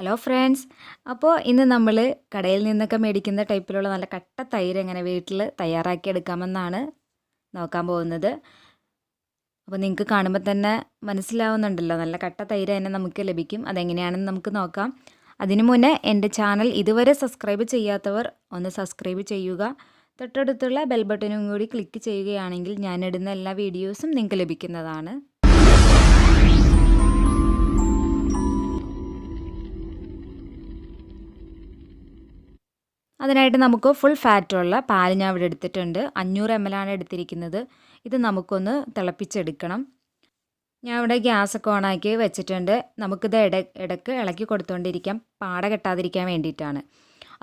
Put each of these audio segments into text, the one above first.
Hello friends, അപ്പോൾ ഇന്ന് നമ്മൾ കടയിൽ നിന്നൊക്കെ മേടിക്കുന്ന ടൈപ്പിലുള്ള നല്ല കട്ട തൈര് എങ്ങനെ വീട്ടിൽ തയ്യാറാക്കി എടുക്കാമെന്നാണ് നോക്കാൻ പോകുന്നത്. അപ്പോൾ നിങ്ങൾക്ക് കാണുമ്പോൾ തന്നെ മനസ്സിലാവുന്നുണ്ടല്ലോ, നല്ല കട്ട തൈര് തന്നെ നമുക്ക് ലഭിക്കും. അതെങ്ങനെയാണെന്ന് നമുക്ക് നോക്കാം. അതിനു മുന്നേ എൻ്റെ ചാനൽ ഇതുവരെ സബ്സ്ക്രൈബ് ചെയ്യാത്തവർ ഒന്ന് സബ്സ്ക്രൈബ് ചെയ്യുക. തൊട്ടടുത്തുള്ള ബെൽ ബട്ടനും കൂടി ക്ലിക്ക് ചെയ്യുകയാണെങ്കിൽ ഞാനിടുന്ന എല്ലാ വീഡിയോസും നിങ്ങൾക്ക് ലഭിക്കുന്നതാണ്. അതിനായിട്ട് നമുക്ക് ഫുൾ ഫാറ്റുള്ള പാൽ ഞാൻ ഇവിടെ എടുത്തിട്ടുണ്ട്. 500 ml ആണ് എടുത്തിരിക്കുന്നത്. ഇത് നമുക്കൊന്ന് തിളപ്പിച്ചെടുക്കണം. ഞാൻ ഇവിടെ ഗ്യാസൊക്കെ ഓണാക്കി വെച്ചിട്ടുണ്ട്. നമുക്കിത് ഇടയ്ക്ക് ഇളക്കി കൊടുത്തുകൊണ്ടിരിക്കാം, പാട കെട്ടാതിരിക്കാൻ വേണ്ടിയിട്ടാണ്.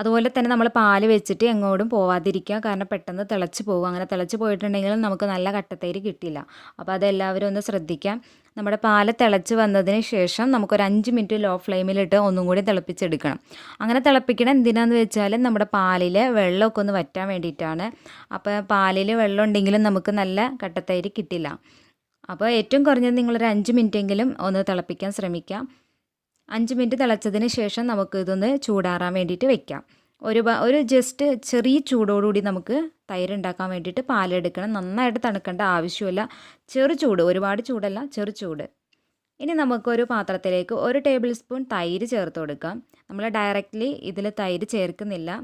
അതുപോലെ തന്നെ നമ്മൾ പാൽ വെച്ചിട്ട് എങ്ങോട്ടും പോവാതിരിക്കുക, കാരണം പെട്ടെന്ന് തിളച്ച് പോകും. അങ്ങനെ തിളച്ച് പോയിട്ടുണ്ടെങ്കിലും നമുക്ക് നല്ല കട്ടത്തൈര് കിട്ടില്ല. അപ്പോൾ അതെല്ലാവരും ഒന്ന് ശ്രദ്ധിക്കാം. നമ്മുടെ പാൽ തിളച്ച് വന്നതിന് ശേഷം നമുക്കൊരു 5 മിനിറ്റ് ലോ ഫ്ലെയിമിലിട്ട് ഒന്നും കൂടി തിളപ്പിച്ചെടുക്കണം. അങ്ങനെ തിളപ്പിക്കണം എന്തിനാന്ന് വെച്ചാൽ നമ്മുടെ പാലിൽ വെള്ളമൊക്കെ ഒന്ന് വറ്റാൻ വേണ്ടിയിട്ടാണ്. അപ്പോൾ പാലിൽ വെള്ളം ഉണ്ടെങ്കിലും നമുക്ക് നല്ല കട്ടത്തൈര് കിട്ടില്ല. അപ്പോൾ ഏറ്റവും കുറഞ്ഞത് നിങ്ങളൊരു 5 മിനിറ്റെങ്കിലും ഒന്ന് തിളപ്പിക്കാൻ ശ്രമിക്കാം. 5 മിനിറ്റ് തിളച്ചതിന് ശേഷം നമുക്ക് ഇതൊന്ന് ചൂടാറാൻ വേണ്ടിയിട്ട് വെക്കാം. ഒരു ജസ്റ്റ് ചെറിയ ചൂടോടുകൂടി നമുക്ക് തൈര് ഉണ്ടാക്കാൻ വേണ്ടിയിട്ട് പാലെടുക്കണം. നന്നായിട്ട് തണുക്കേണ്ട ആവശ്യമില്ല, ചെറു ചൂട്, ഒരുപാട് ചൂടല്ല, ചെറു ചൂട്. ഇനി നമുക്കൊരു പാത്രത്തിലേക്ക് 1 ടേബിൾ സ്പൂൺ തൈര് ചേർത്ത് കൊടുക്കാം. നമ്മൾ ഡയറക്റ്റ്ലി ഇതിൽ തൈര് ചേർക്കുന്നില്ല.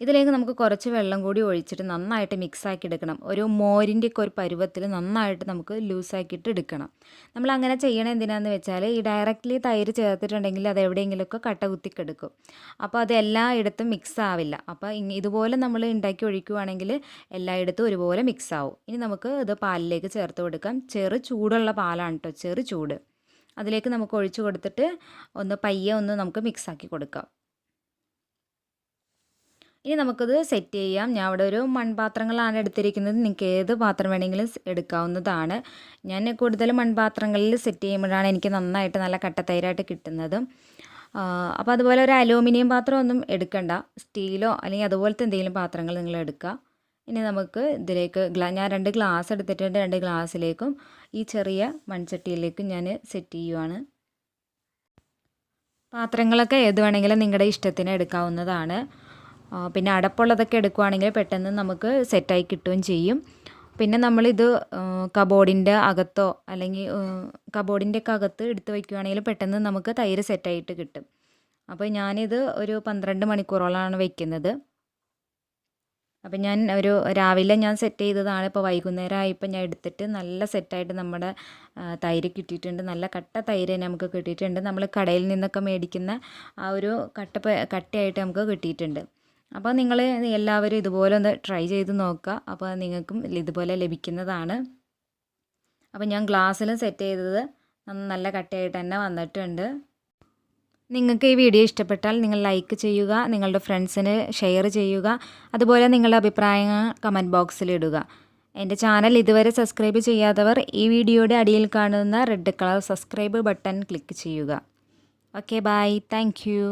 ഇതിലേക്ക് നമുക്ക് കുറച്ച് വെള്ളം കൂടി ഒഴിച്ചിട്ട് നന്നായിട്ട് മിക്സാക്കി എടുക്കണം. ഒരു മോരിൻ്റെയൊക്കെ ഒരു പരുവത്തിൽ നന്നായിട്ട് നമുക്ക് ലൂസാക്കിയിട്ട് എടുക്കണം. നമ്മൾ അങ്ങനെ ചെയ്യണം എന്തിനാണെന്ന് വെച്ചാൽ ഈ ഡയറക്റ്റ്ലി തൈര് ചേർത്തിട്ടുണ്ടെങ്കിൽ അത് എവിടെയെങ്കിലുമൊക്കെ കട്ട കുത്തിക്കെടുക്കും. അപ്പോൾ അത് എല്ലായിടത്തും മിക്സ് ആവില്ല. അപ്പോൾ ഇതുപോലെ നമ്മൾ ഉണ്ടാക്കി ഒഴിക്കുകയാണെങ്കിൽ എല്ലായിടത്തും ഒരുപോലെ മിക്സ് ആവും. ഇനി നമുക്ക് ഇത് പാലിലേക്ക് ചേർത്ത് കൊടുക്കാം. ചെറു ചൂടുള്ള പാലാണ് കേട്ടോ, ചെറു ചൂട്. അതിലേക്ക് നമുക്ക് ഒഴിച്ച് കൊടുത്തിട്ട് പയ്യെ നമുക്ക് മിക്സാക്കി കൊടുക്കാം. ഇനി നമുക്കത് സെറ്റ് ചെയ്യാം. ഞാൻ ഇവിടെ ഒരു മൺപാത്രങ്ങളാണ് എടുത്തിരിക്കുന്നത്. നിങ്ങൾക്ക് ഏത് പാത്രം വേണമെങ്കിലും എടുക്കാവുന്നതാണ്. ഞാൻ കൂടുതൽ മൺപാത്രങ്ങളിൽ സെറ്റ് ചെയ്യുമ്പോഴാണ് എനിക്ക് നന്നായിട്ട് നല്ല കട്ടത്തൈരായിട്ട് കിട്ടുന്നത്. അപ്പോൾ അതുപോലെ ഒരു അലൂമിനിയം പാത്രം ഒന്നും എടുക്കണ്ട, സ്റ്റീലോ അല്ലെങ്കിൽ അതുപോലത്തെ എന്തെങ്കിലും പാത്രങ്ങൾ നിങ്ങൾ എടുക്കുക. ഇനി നമുക്ക് ഇതിലേക്ക് ഞാൻ 2 ഗ്ലാസ് എടുത്തിട്ടുണ്ട്. 2 ഗ്ലാസ്സിലേക്കും ഈ ചെറിയ മൺചട്ടിയിലേക്കും ഞാൻ സെറ്റ് ചെയ്യുവാണ്. പാത്രങ്ങളൊക്കെ ഏത് വേണമെങ്കിലും നിങ്ങളുടെ ഇഷ്ടത്തിന് എടുക്കാവുന്നതാണ്. പിന്നെ അടപ്പുള്ളതൊക്കെ എടുക്കുകയാണെങ്കിൽ പെട്ടെന്ന് നമുക്ക് സെറ്റായി കിട്ടുകയും ചെയ്യും. പിന്നെ നമ്മളിത് കബോർഡിൻ്റെ അകത്തോ അല്ലെങ്കിൽ കബോർഡിൻ്റെ ഒക്കെ അകത്ത് എടുത്ത് വയ്ക്കുകയാണെങ്കിൽ പെട്ടെന്ന് നമുക്ക് തൈര് സെറ്റായിട്ട് കിട്ടും. അപ്പോൾ ഞാനിത് ഒരു 12 മണിക്കൂറോളമാണ് വയ്ക്കുന്നത്. അപ്പം ഞാൻ രാവിലെ ഞാൻ സെറ്റ് ചെയ്തതാണ്. ഇപ്പോൾ വൈകുന്നേരം ആയപ്പോൾ ഞാൻ എടുത്തിട്ട് നല്ല സെറ്റായിട്ട് നമ്മുടെ തൈര് കിട്ടിയിട്ടുണ്ട്. നല്ല കട്ട തൈര് നമുക്ക് കിട്ടിയിട്ടുണ്ട്. നമ്മൾ കടയിൽ നിന്നൊക്കെ മേടിക്കുന്ന ആ ഒരു കട്ടയായിട്ട് നമുക്ക് കിട്ടിയിട്ടുണ്ട്. അപ്പോൾ നിങ്ങൾ എല്ലാവരും ഇതുപോലെ ഒന്ന് ട്രൈ ചെയ്ത് നോക്കുക. അപ്പോൾ നിങ്ങൾക്കും ഇതുപോലെ ലഭിക്കുന്നതാണ്. അപ്പോൾ ഞാൻ ഗ്ലാസ്സിലും സെറ്റ് ചെയ്തത് നല്ല കട്ടയായിട്ട് തന്നെ വന്നിട്ടുണ്ട്. നിങ്ങൾക്ക് ഈ വീഡിയോ ഇഷ്ടപ്പെട്ടാൽ നിങ്ങൾ ലൈക്ക് ചെയ്യുക, നിങ്ങളുടെ ഫ്രണ്ട്സിന് ഷെയർ ചെയ്യുക. അതുപോലെ നിങ്ങളുടെ അഭിപ്രായങ്ങൾ കമൻറ്റ് ബോക്സിൽ ഇടുക. എൻ്റെ ചാനൽ ഇതുവരെ സബ്സ്ക്രൈബ് ചെയ്യാത്തവർ ഈ വീഡിയോയുടെ അടിയിൽ കാണുന്ന red colour subscribe button click ചെയ്യുക. Okay, bye, thank U.